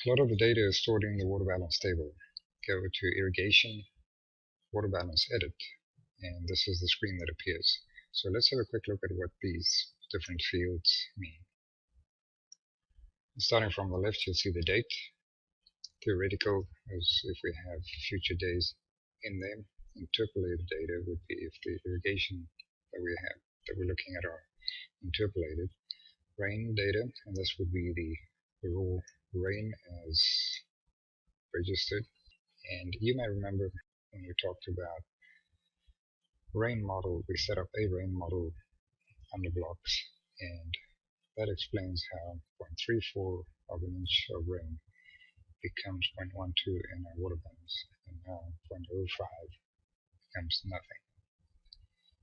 A lot of the data is stored in the water balance table. Go to irrigation, water balance edit, and this is the screen that appears. So let's have a quick look at what these different fields mean. Starting from the left, you'll see the date. Theoretical is if we have future days in there. Interpolated data would be if the irrigation that we're looking at are interpolated. Rain data, and this would be the raw rain as registered. And you may remember when we talked about rain model, we set up a rain model under blocks, and that explains how 0.34 of an inch of rain becomes 0.12 in our water balance, and how 0.05 becomes nothing.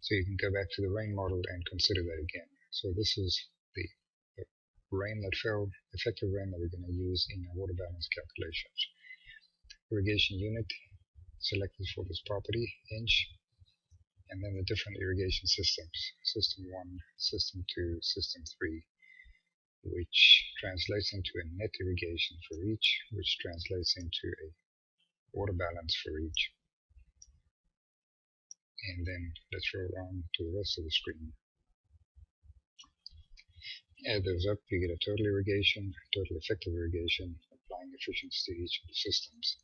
So you can go back to the rain model and consider that again. So this is the rain that fell, effective rain that we're going to use in our water balance calculations. Irrigation unit selected for this property, inch, and then the different irrigation systems, system 1, system 2, system 3, which translates into a net irrigation for each, which translates into a water balance for each. And then let's roll on to the rest of the screen. Add those up, you get a total irrigation, total effective irrigation, applying efficiency to each of the systems.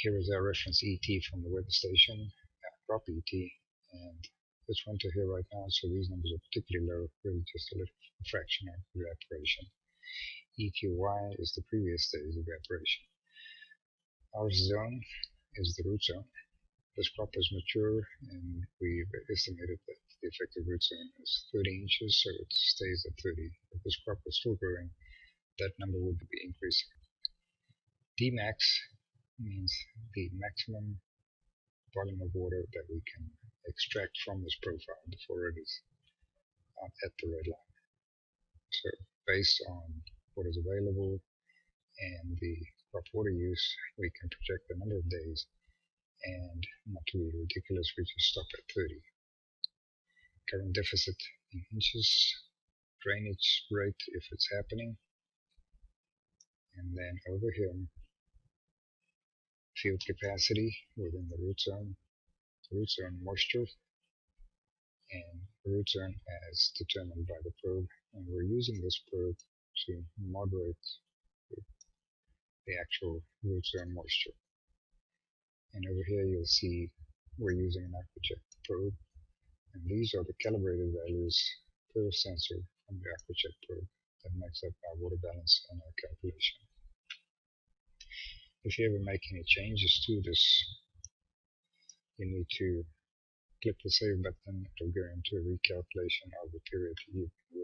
Here is our reference ET from the weather station, crop ET, and this winter here right now, so these numbers are particularly low, really just a little fraction of evaporation. EQY is the previous day's evaporation. Our zone is the root zone. This crop is mature, and we've estimated that the effective root zone is 30 inches, so it stays at 30. If this crop was still growing, that number would be increasing. Dmax means the maximum volume of water that we can extract from this profile before it is at the red line. So based on what is available and the crop water use, we can project the number of days, and not to be ridiculous, we just stop at 30. Current deficit in inches, drainage rate if it's happening, and then over here, field capacity within the root zone moisture, and root zone as determined by the probe, and we're using this probe to moderate the actual root zone moisture. And over here you'll see we're using an AquaCheck probe, and these are the calibrated values per sensor from the AquaCheck probe that makes up our water balance and our calculation. If you ever make any changes to this, you need to click the save button. It'll go into a recalculation of the period you've been